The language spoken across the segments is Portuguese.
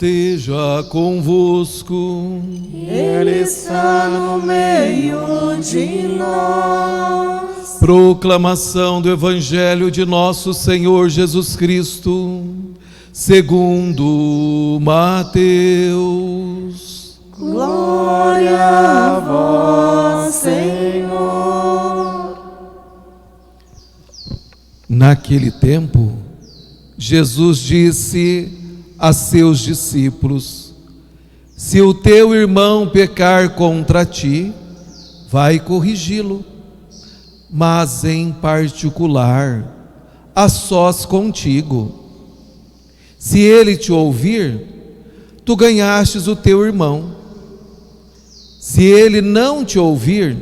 esteja convosco. Ele está no meio de nós. Proclamação do Evangelho de nosso Senhor Jesus Cristo, segundo Mateus. Glória a vós, Senhor. Naquele tempo, Jesus disse a seus discípulos: se o teu irmão pecar contra ti, vai corrigi-lo, mas em particular, a sós contigo. Se ele te ouvir, tu ganhastes o teu irmão. Se ele não te ouvir,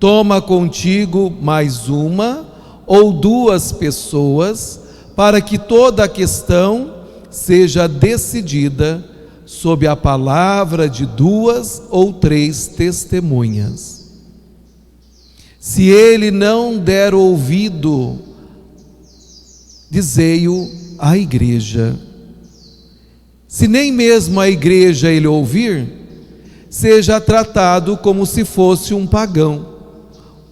toma contigo mais uma ou duas pessoas, para que toda a questão seja decidida sob a palavra de 2 ou 3 testemunhas. Se ele não der ouvido, dizei-o à igreja. Se nem mesmo a igreja ele ouvir, seja tratado como se fosse um pagão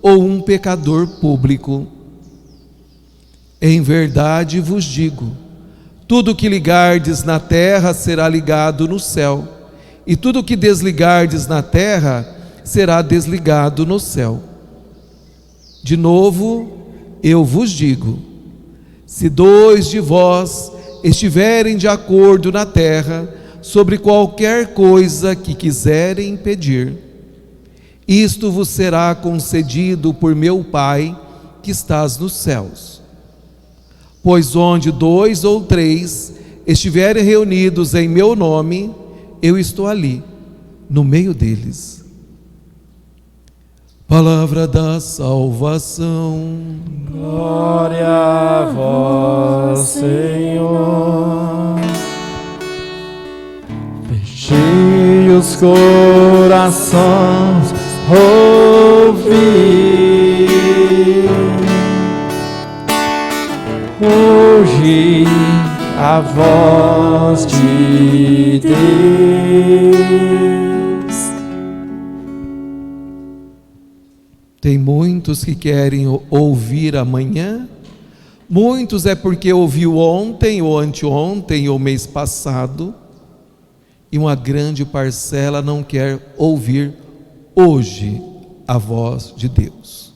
ou um pecador público. Em verdade vos digo, tudo que ligardes na terra será ligado no céu, e tudo que desligardes na terra será desligado no céu. De novo, eu vos digo, se 2 de vós estiverem de acordo na terra, sobre qualquer coisa que quiserem pedir, isto vos será concedido por meu Pai que estás nos céus. Pois onde 2 ou 3 estiverem reunidos em meu nome, eu estou ali, no meio deles. Palavra da salvação. Glória a vós, Senhor. Fechei os corações, ouvi. Hoje a voz de Deus. Tem muitos que querem ouvir amanhã, muitos é porque ouviu ontem, ou anteontem, ou mês passado, e uma grande parcela não quer ouvir hoje a voz de Deus.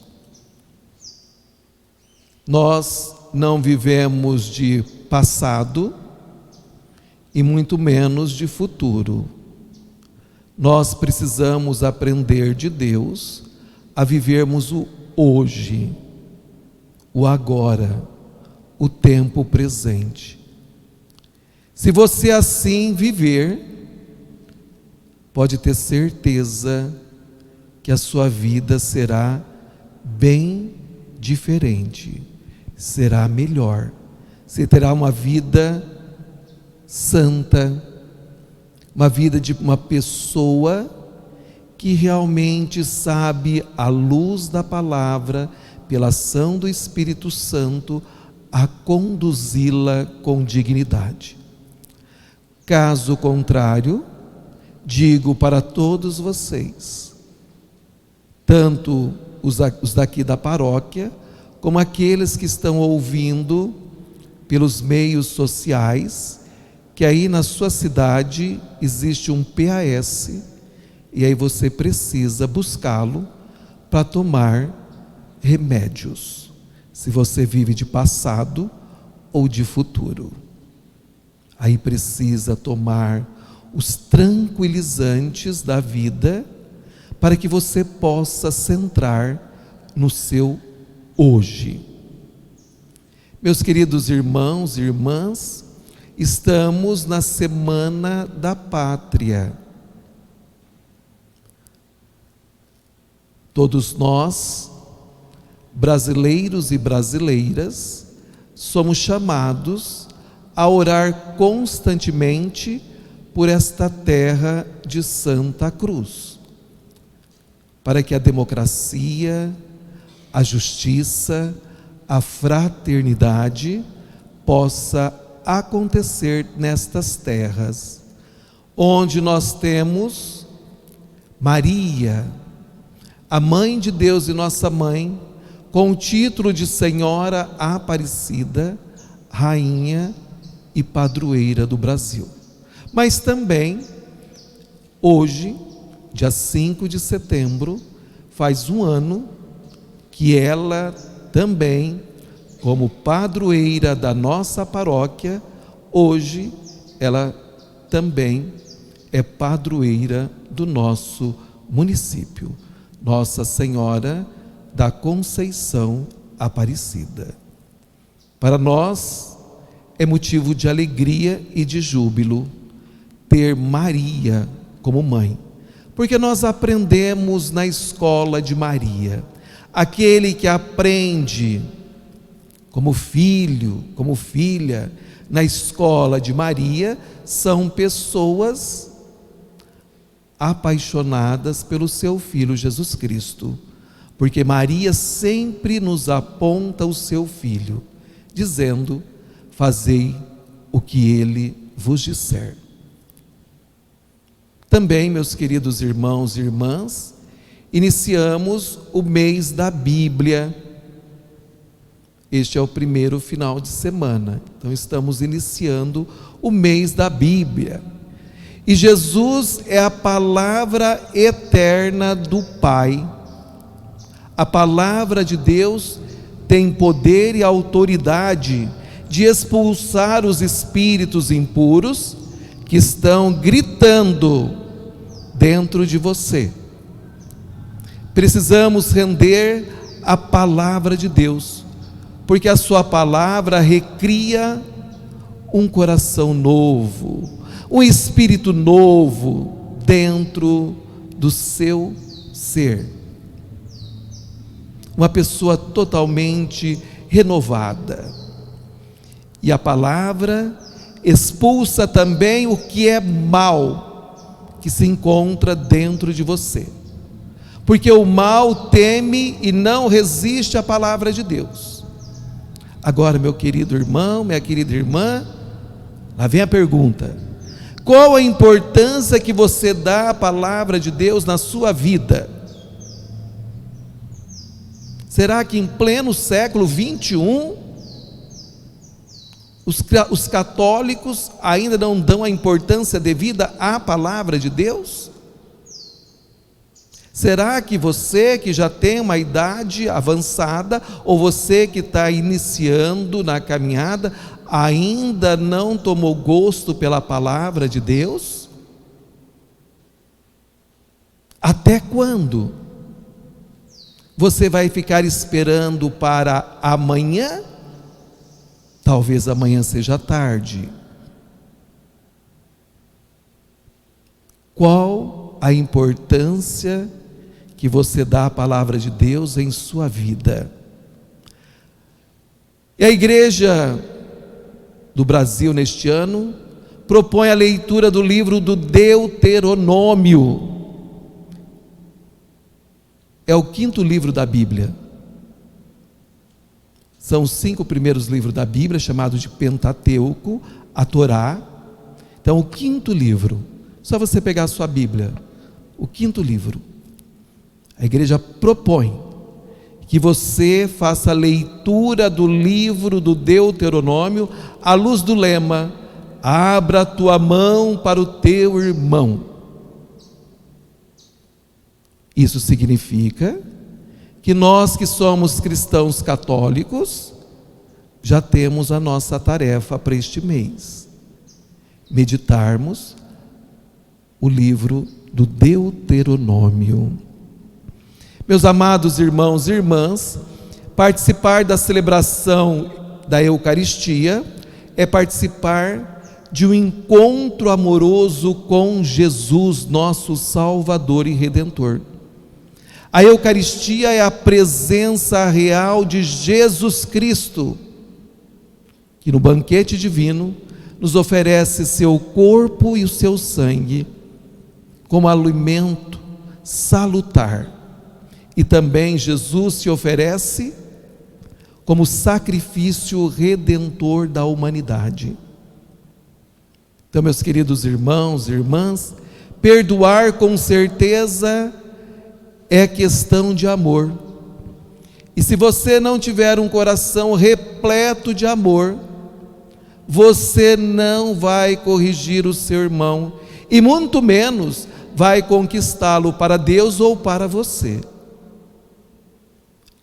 Nós não vivemos de passado e muito menos de futuro. Nós precisamos aprender de Deus a vivermos o hoje, o agora, o tempo presente. Se você assim viver, pode ter certeza que a sua vida será bem diferente. Será melhor. Você terá uma vida santa, uma vida de uma pessoa que realmente sabe, à luz da palavra, pela ação do Espírito Santo, a conduzi-la com dignidade. Caso contrário, digo para todos vocês, tanto os daqui da paróquia, como aqueles que estão ouvindo pelos meios sociais, que aí na sua cidade existe um PAS, e aí você precisa buscá-lo para tomar remédios, se você vive de passado ou de futuro. Aí precisa tomar os tranquilizantes da vida, para que você possa centrar no seu hoje. Meus queridos irmãos e irmãs, estamos na Semana da Pátria. Todos nós, brasileiros e brasileiras, somos chamados a orar constantemente por esta terra de Santa Cruz, para que a democracia, a justiça, a fraternidade possa acontecer nestas terras. onde nós temos Maria, a Mãe de Deus e nossa Mãe, com o título de Senhora Aparecida, Rainha e Padroeira do Brasil. Mas também, hoje, dia 5 de setembro, faz um ano que ela também, como padroeira da nossa paróquia, hoje ela também é padroeira do nosso município, Nossa Senhora da Conceição Aparecida. Para nós é motivo de alegria e de júbilo ter Maria como mãe, porque nós aprendemos na escola de Maria. Aquele que aprende como filho, como filha, na escola de Maria, são pessoas apaixonadas pelo seu Filho Jesus Cristo, porque Maria sempre nos aponta o seu Filho, dizendo: fazei o que Ele vos disser. Também, meus queridos irmãos e irmãs, iniciamos o mês da Bíblia. Este é o primeiro final de semana, então estamos iniciando o mês da Bíblia. E Jesus é a palavra eterna do Pai. A palavra de Deus tem poder e autoridade de expulsar os espíritos impuros que estão gritando dentro de você. Precisamos render a palavra de Deus, porque a sua palavra recria um coração novo, um espírito novo dentro do seu ser. Uma pessoa totalmente renovada. E a palavra expulsa também o que é mal que se encontra dentro de você. Porque o mal teme e não resiste à palavra de Deus. Agora, meu querido irmão, minha querida irmã, lá vem a pergunta: qual a importância que você dá à palavra de Deus na sua vida? Será que em pleno século 21, os católicos ainda não dão a importância devida à palavra de Deus? Será que você que já tem uma idade avançada, ou você que está iniciando na caminhada, ainda não tomou gosto pela palavra de Deus? Até quando você vai ficar esperando para amanhã? Talvez amanhã seja tarde. Qual a importância que você dá à palavra de Deus em sua vida? E a Igreja do Brasil, neste ano, propõe a leitura do livro do Deuteronômio. É o 5º livro da Bíblia. São os 5 primeiros livros da Bíblia, chamados de Pentateuco, a Torá. Então, o 5º livro, só você pegar a sua Bíblia, o 5º livro. A igreja propõe que você faça a leitura do livro do Deuteronômio à luz do lema: abra a tua mão para o teu irmão. Isso significa que nós que somos cristãos católicos já temos a nossa tarefa para este mês: meditarmos o livro do Deuteronômio. Meus amados irmãos e irmãs, participar da celebração da Eucaristia é participar de um encontro amoroso com Jesus, nosso Salvador e Redentor. A Eucaristia é a presença real de Jesus Cristo, que no banquete divino nos oferece seu corpo e o seu sangue como alimento salutar. E também Jesus se oferece como sacrifício redentor da humanidade. Então, meus queridos irmãos e irmãs, perdoar com certeza é questão de amor. E se você não tiver um coração repleto de amor, você não vai corrigir o seu irmão e muito menos vai conquistá-lo para Deus ou para você.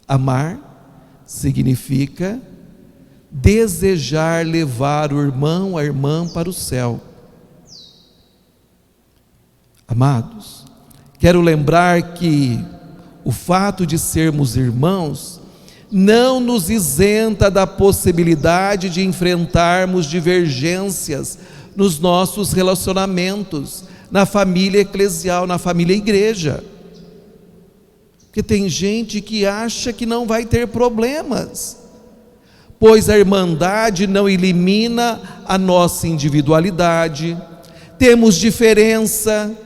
Amar significa desejar levar o irmão, a irmã para o céu. Amados, quero lembrar que o fato de sermos irmãos não nos isenta da possibilidade de enfrentarmos divergências nos nossos relacionamentos, na família eclesial, na família igreja. Porque tem gente que acha que não vai ter problemas, pois a irmandade não elimina a nossa individualidade. Temos diferença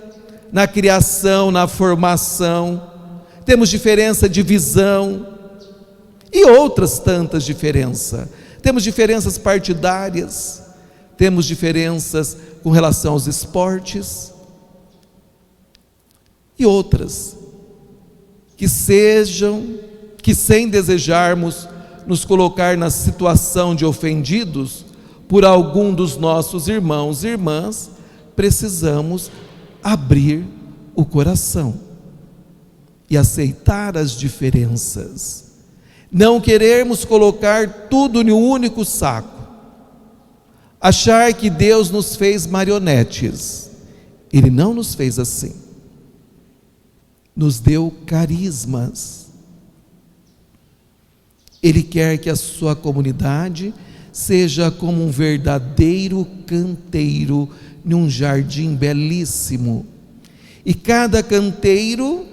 na criação, na formação, temos diferença de visão e outras tantas diferenças. Temos diferenças partidárias, temos diferenças com relação aos esportes e outras que sem desejarmos nos colocar na situação de ofendidos por algum dos nossos irmãos e irmãs, precisamos abrir o coração e aceitar as diferenças. Não querermos colocar tudo em um único saco, achar que Deus nos fez marionetes. Ele não nos fez assim, nos deu carismas. Ele quer que a sua comunidade seja como um verdadeiro canteiro num jardim belíssimo, e cada canteiro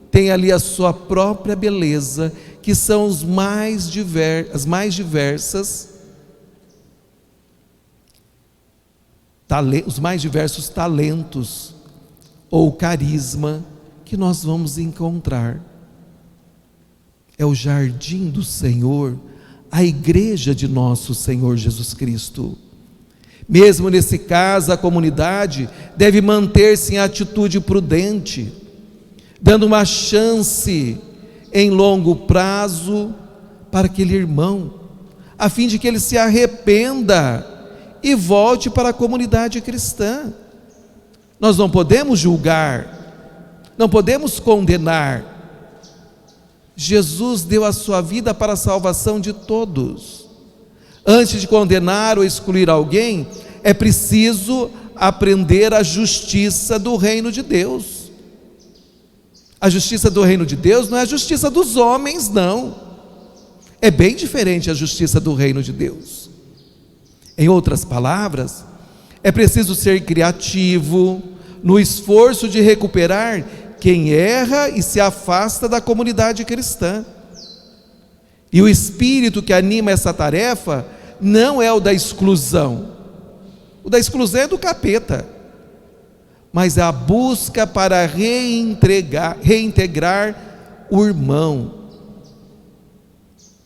tem ali a sua própria beleza, que são as mais diversas talentos ou carisma que nós vamos encontrar. É o jardim do Senhor, a igreja de nosso Senhor Jesus Cristo. Mesmo nesse caso, a comunidade deve manter-se em atitude prudente, dando uma chance em longo prazo para aquele irmão, a fim de que ele se arrependa e volte para a comunidade cristã. Nós não podemos julgar, não podemos condenar. Jesus deu a sua vida para a salvação de todos. Antes de condenar ou excluir alguém, é preciso aprender a justiça do reino de Deus. A justiça do reino de Deus não é a justiça dos homens, não. É bem diferente a justiça do reino de Deus. Em outras palavras, é preciso ser criativo no esforço de recuperar quem erra e se afasta da comunidade cristã. E o espírito que anima essa tarefa não é o da exclusão. O da exclusão é do capeta, mas é a busca para reintegrar o irmão.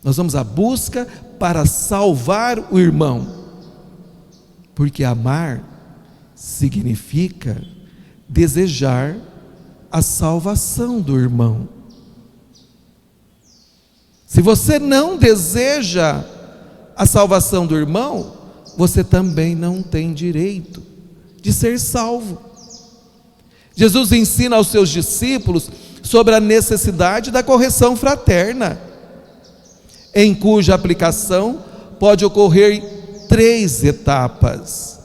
Nós vamos à busca para salvar o irmão, porque amar significa desejar a salvação do irmão. Se você não deseja a salvação do irmão, você também não tem direito de ser salvo. Jesus ensina aos seus discípulos sobre a necessidade da correção fraterna, em cuja aplicação pode ocorrer 3 etapas: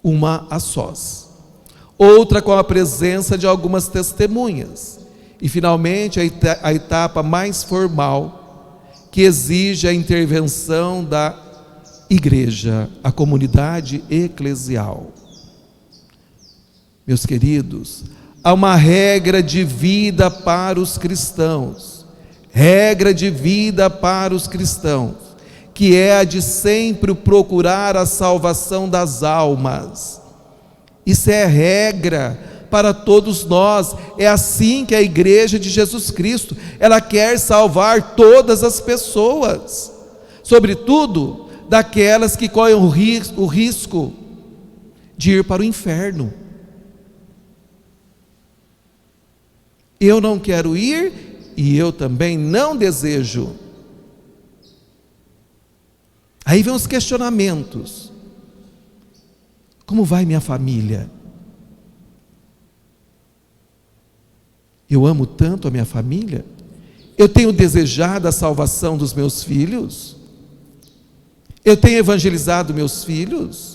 uma a sós, outra com a presença de algumas testemunhas, e finalmente a etapa mais formal, que exige a intervenção da igreja, a comunidade eclesial. Meus queridos, há uma regra de vida para os cristãos, que é a de sempre procurar a salvação das almas. Isso é regra para todos nós. É assim que a igreja de Jesus Cristo, ela quer salvar todas as pessoas, sobretudo daquelas que correm o risco de ir para o inferno. Eu não quero ir e eu também não desejo. Aí vem os questionamentos. Como vai minha família? Eu amo tanto a minha família? Eu tenho desejado a salvação dos meus filhos? Eu tenho evangelizado meus filhos?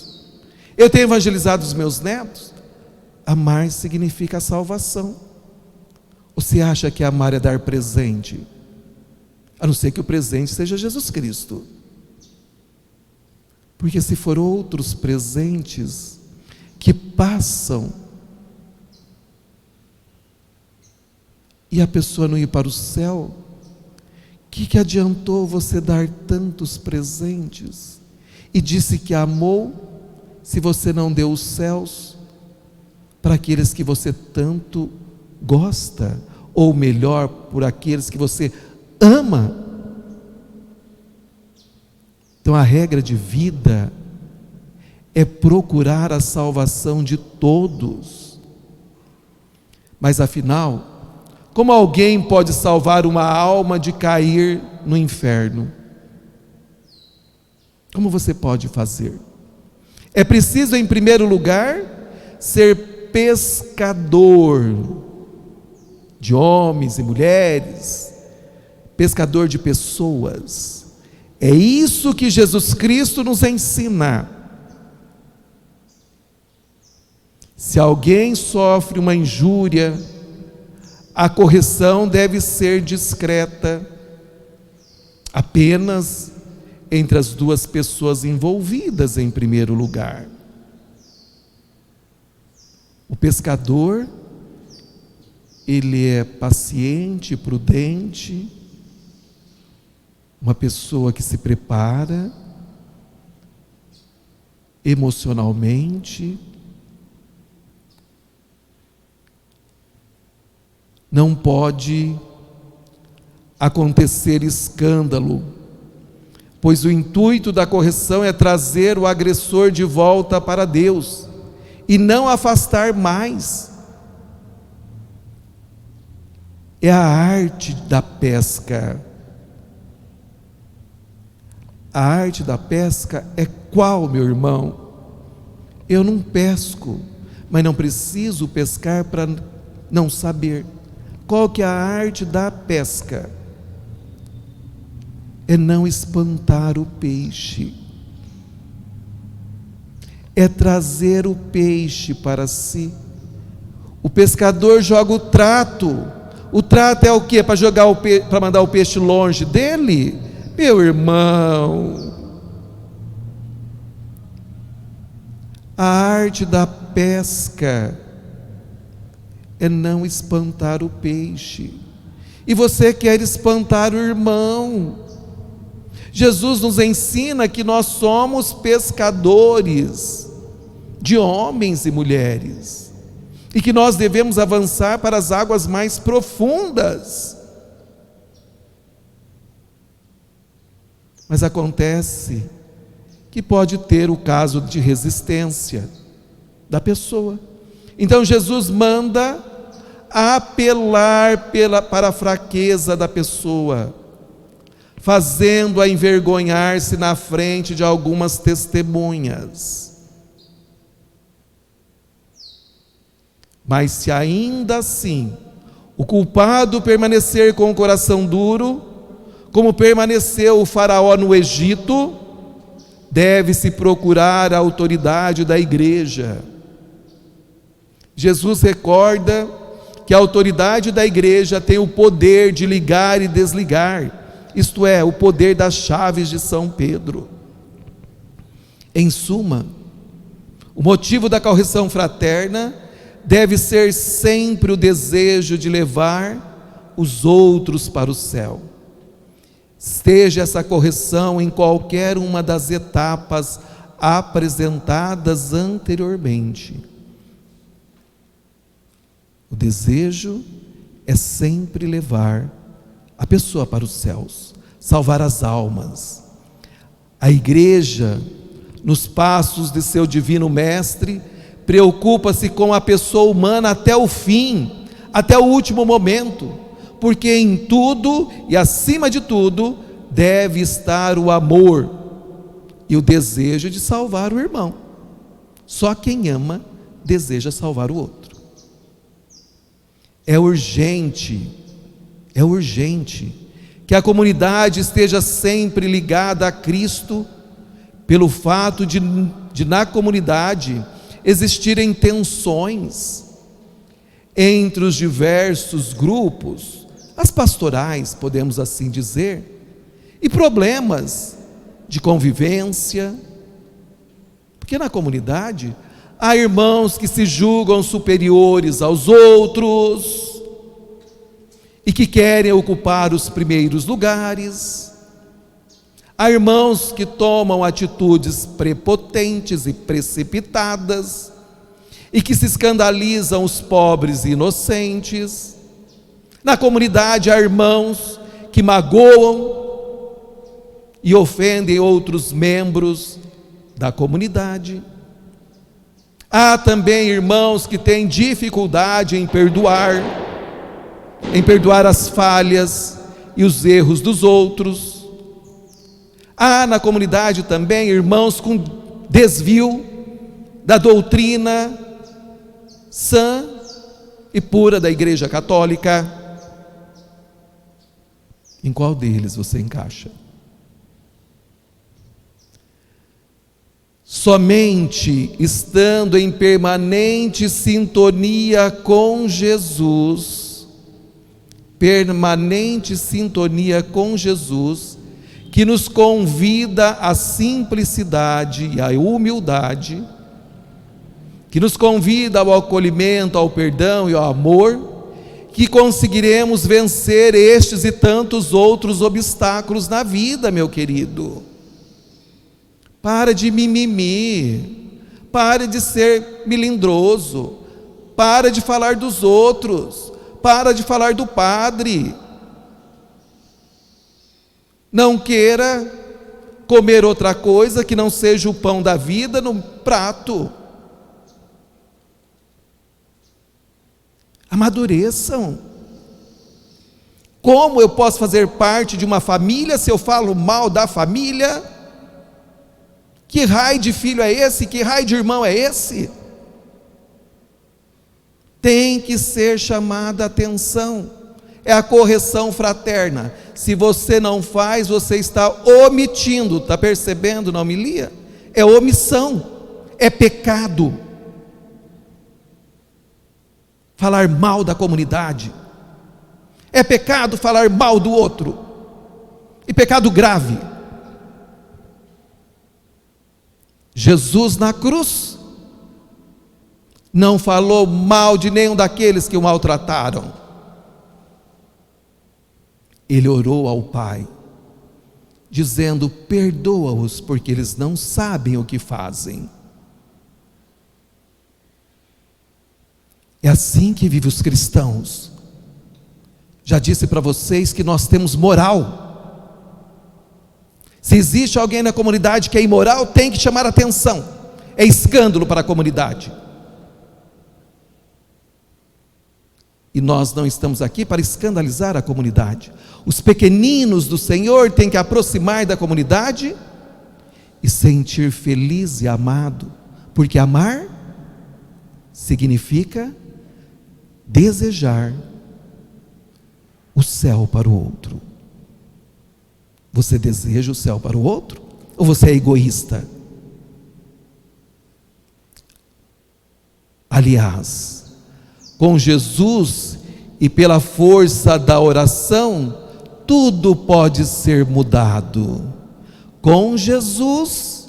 Eu tenho evangelizado os meus netos? Amar significa a salvação. Ou você acha que amar é dar presente? A não ser que o presente seja Jesus Cristo. Porque se for outros presentes que passam e a pessoa não ir para o céu, o que adiantou você dar tantos presentes e disse que amou, se você não deu os céus para aqueles que você tanto gosta, ou melhor, por aqueles que você ama? Então a regra de vida é procurar a salvação de todos. Mas afinal, como alguém pode salvar uma alma de cair no inferno? Como você pode fazer? É preciso, em primeiro lugar, ser pescador de homens e mulheres, pescador de pessoas. É isso que Jesus Cristo nos ensina. Se alguém sofre uma injúria, a correção deve ser discreta, apenas entre as duas pessoas envolvidas em primeiro lugar. O pescador, ele é paciente, prudente, uma pessoa que se prepara emocionalmente, não pode acontecer escândalo, pois o intuito da correção é trazer o agressor de volta para Deus e não afastar mais. É a arte da pesca. A arte da pesca é qual, meu irmão? Eu não pesco, mas não preciso pescar para não saber. Qual que é a arte da pesca? É não espantar o peixe. É trazer o peixe para si. O pescador joga o trato. O trato é o quê? Para mandar o peixe longe dele? Meu irmão, a arte da pesca é não espantar o peixe. E você quer espantar o irmão. Jesus nos ensina que nós somos pescadores de homens e mulheres, e que nós devemos avançar para as águas mais profundas. Mas acontece que pode ter o caso de resistência da pessoa. Então Jesus manda apelar para a fraqueza da pessoa, fazendo-a envergonhar-se na frente de algumas testemunhas. Mas se ainda assim o culpado permanecer com o coração duro, como permaneceu o faraó no Egito, deve-se procurar a autoridade da igreja. Jesus recorda que a autoridade da igreja tem o poder de ligar e desligar, isto é, o poder das chaves de São Pedro. Em suma, o motivo da correção fraterna deve ser sempre o desejo de levar os outros para o céu. Esteja essa correção em qualquer uma das etapas apresentadas anteriormente. O desejo é sempre levar a pessoa para os céus, salvar as almas. A igreja, nos passos de seu divino mestre, preocupa-se com a pessoa humana até o fim, até o último momento, porque em tudo e acima de tudo deve estar o amor e o desejo de salvar o irmão. Só quem ama deseja salvar o outro. É urgente que a comunidade esteja sempre ligada a Cristo, pelo fato de na comunidade existirem tensões entre os diversos grupos, as pastorais, podemos assim dizer, e problemas de convivência, porque na comunidade há irmãos que se julgam superiores aos outros e que querem ocupar os primeiros lugares. Há irmãos que tomam atitudes prepotentes e precipitadas e que se escandalizam os pobres e inocentes. Na comunidade há irmãos que magoam e ofendem outros membros da comunidade. Há também irmãos que têm dificuldade em perdoar as falhas e os erros dos outros. Há na comunidade também irmãos com desvio da doutrina sã e pura da Igreja Católica. Em qual deles você encaixa? Somente estando em permanente sintonia com Jesus, que nos convida à simplicidade e à humildade, que nos convida ao acolhimento, ao perdão e ao amor, que conseguiremos vencer estes e tantos outros obstáculos na vida, meu querido. Para de mimimi, para de ser melindroso, para de falar dos outros, para de falar do padre. Não queira comer outra coisa que não seja o pão da vida no prato. Amadureçam. Como eu posso fazer parte de uma família se eu falo mal da família? Que raio de filho é esse? Que raio de irmão é esse? Tem que ser chamada a atenção. É a correção fraterna. Se você não faz, você está omitindo. Está percebendo na homilia? É omissão, é pecado. Falar mal da comunidade. É pecado falar mal do outro. E pecado grave. Jesus na cruz não falou mal de nenhum daqueles que o maltrataram. Ele orou ao Pai, dizendo: perdoa-os, porque eles não sabem o que fazem. É assim que vivem os cristãos. Já disse para vocês que nós temos moral. Se existe alguém na comunidade que é imoral, tem que chamar atenção. É escândalo para a comunidade. E nós não estamos aqui para escandalizar a comunidade. Os pequeninos do Senhor têm que aproximar da comunidade e sentir feliz e amado, porque amar significa desejar o céu para o outro. Você deseja o céu para o outro? Ou você é egoísta? Aliás, com Jesus e pela força da oração, tudo pode ser mudado. Com Jesus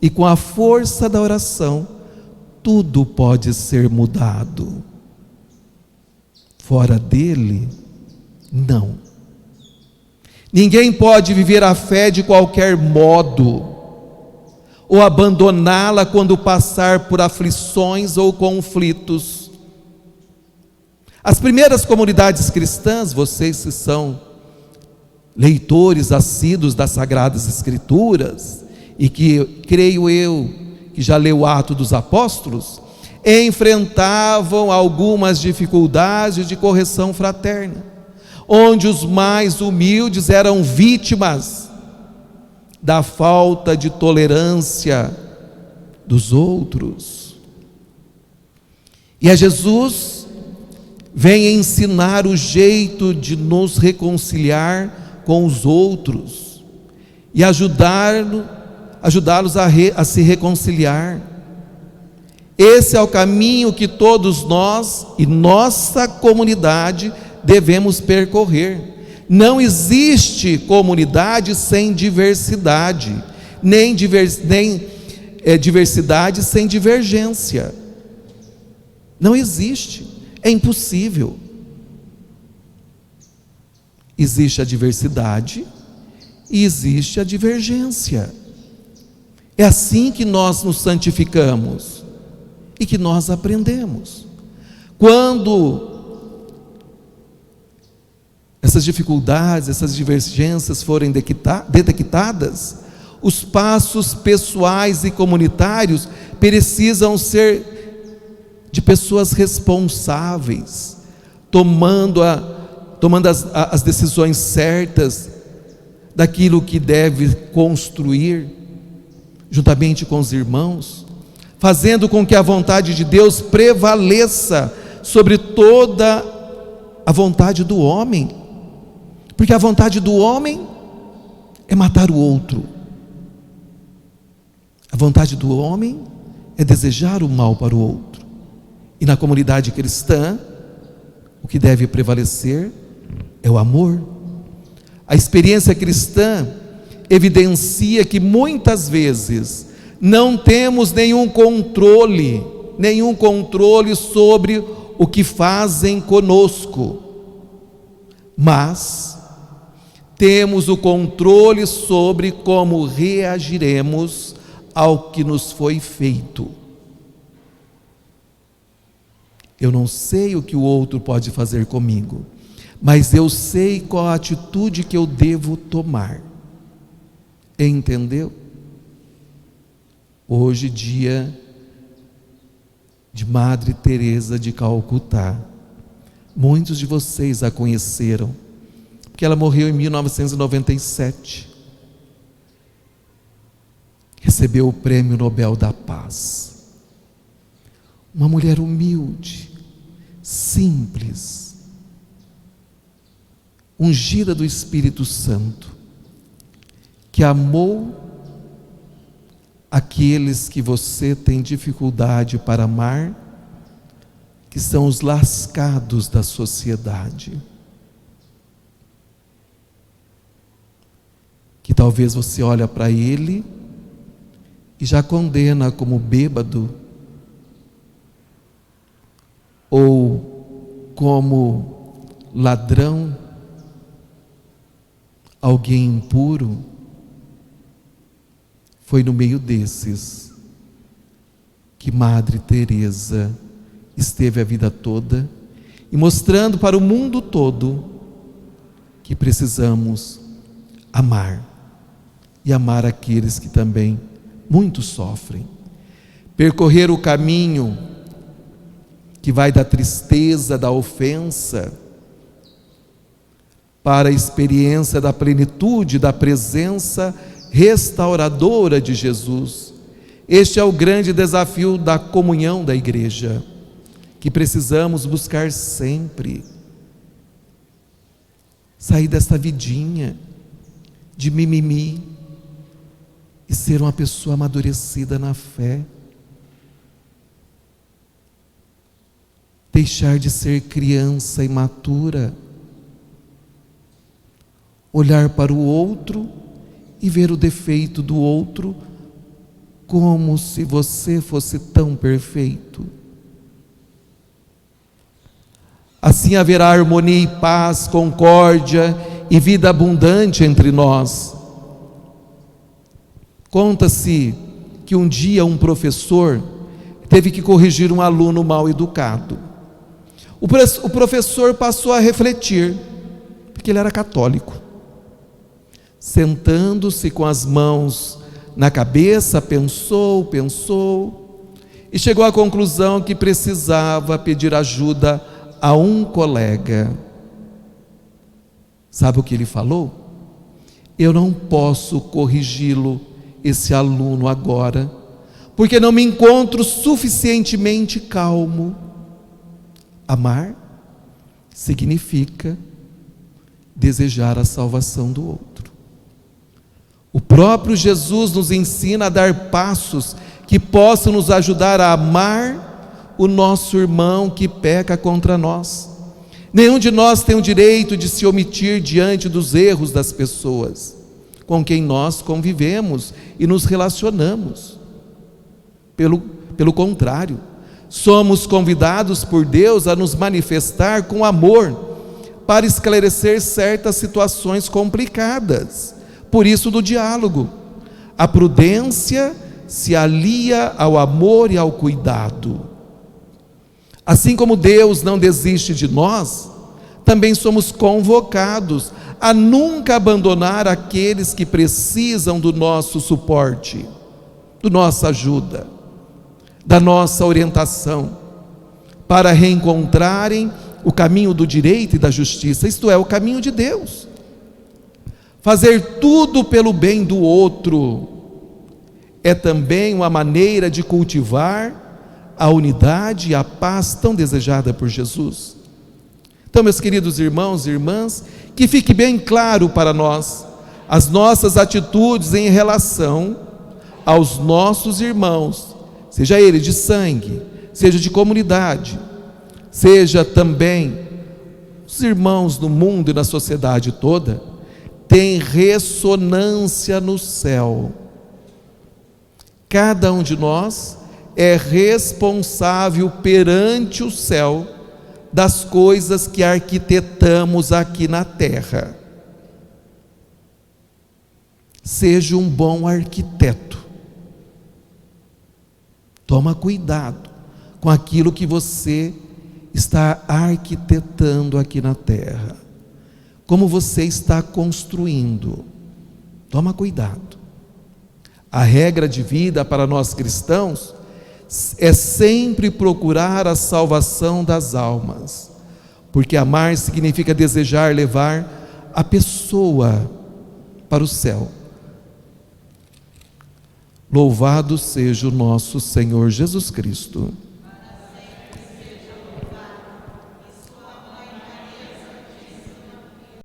e com a força da oração, tudo pode ser mudado. Fora dele, não. Ninguém pode viver a fé de qualquer modo, ou abandoná-la quando passar por aflições ou conflitos. As primeiras comunidades cristãs, vocês que são leitores assíduos das Sagradas Escrituras, e que creio eu que já leu o Atos dos Apóstolos, enfrentavam algumas dificuldades de correção fraterna, onde os mais humildes eram vítimas da falta de tolerância dos outros. E a Jesus vem ensinar o jeito de nos reconciliar com os outros e ajudá-los a se reconciliar. Esse é o caminho que todos nós e nossa comunidade devemos percorrer. Não existe comunidade sem diversidade, nem diversidade sem divergência. Não existe, é impossível. Existe a diversidade e existe a divergência. É assim que nós nos santificamos e que nós aprendemos. Quando essas dificuldades, essas divergências forem detectadas, os passos pessoais e comunitários precisam ser de pessoas responsáveis, tomando as decisões certas daquilo que deve construir, juntamente com os irmãos, fazendo com que a vontade de Deus prevaleça sobre toda a vontade do homem. Porque a vontade do homem é matar o outro. A vontade do homem é desejar o mal para o outro. E na comunidade cristã, o que deve prevalecer é o amor. A experiência cristã evidencia que muitas vezes não temos nenhum controle sobre o que fazem conosco, mas temos o controle sobre como reagiremos ao que nos foi feito. Eu não sei o que o outro pode fazer comigo, mas eu sei qual a atitude que eu devo tomar. Entendeu? Hoje, dia de Madre Teresa de Calcutá. Muitos de vocês a conheceram, porque ela morreu em 1997. Recebeu o Prêmio Nobel da Paz. Uma mulher humilde, simples, ungida do Espírito Santo, que amou aqueles que você tem dificuldade para amar, que são os lascados da sociedade, que talvez você olha para ele e já condena como bêbado, ou como ladrão, alguém impuro. Foi no meio desses que Madre Teresa esteve a vida toda, e mostrando para o mundo todo que precisamos amar, e amar aqueles que também muito sofrem. Percorrer o caminho que vai da tristeza, da ofensa, para a experiência da plenitude, da presença restauradora de Jesus. Este é o grande desafio da comunhão da igreja, que precisamos buscar sempre. Sair desta vidinha de mimimi e ser uma pessoa amadurecida na fé. Deixar de ser criança imatura. Olhar para o outro e ver o defeito do outro como se você fosse tão perfeito. Assim haverá harmonia e paz, concórdia e vida abundante entre nós. Conta-se que um dia um professor teve que corrigir um aluno mal educado. O professor passou a refletir, porque ele era católico. Sentando-se com as mãos na cabeça, pensou. e chegou à conclusão que precisava pedir ajuda a um colega. Sabe o que ele falou? Eu não posso corrigi-lo, esse aluno, agora, porque não me encontro suficientemente calmo. Amar significa desejar a salvação do outro. O próprio Jesus nos ensina a dar passos que possam nos ajudar a amar o nosso irmão que peca contra nós. Nenhum de nós tem o direito de se omitir diante dos erros das pessoas com quem nós convivemos e nos relacionamos. Pelo contrário, somos convidados por Deus a nos manifestar com amor para esclarecer certas situações complicadas. Por isso, do diálogo. A prudência se alia ao amor e ao cuidado. Assim como Deus não desiste de nós, também somos convocados a nunca abandonar aqueles que precisam do nosso suporte, da nossa ajuda, da nossa orientação, para reencontrarem o caminho do direito e da justiça, isto é, o caminho de Deus. Fazer tudo pelo bem do outro é também uma maneira de cultivar a unidade e a paz tão desejada por Jesus. Então, meus queridos irmãos e irmãs, que fique bem claro para nós as nossas atitudes em relação aos nossos irmãos, seja ele de sangue, seja de comunidade, seja também os irmãos no mundo e na sociedade toda, tem ressonância no céu. Cada um de nós é responsável perante o céu das coisas que arquitetamos aqui na terra. Seja um bom arquiteto. Toma cuidado com aquilo que você está arquitetando aqui na terra. Como você está construindo. Toma cuidado. A regra de vida para nós cristãos é sempre procurar a salvação das almas, porque amar significa desejar levar a pessoa para o céu. Louvado seja o nosso Senhor Jesus Cristo.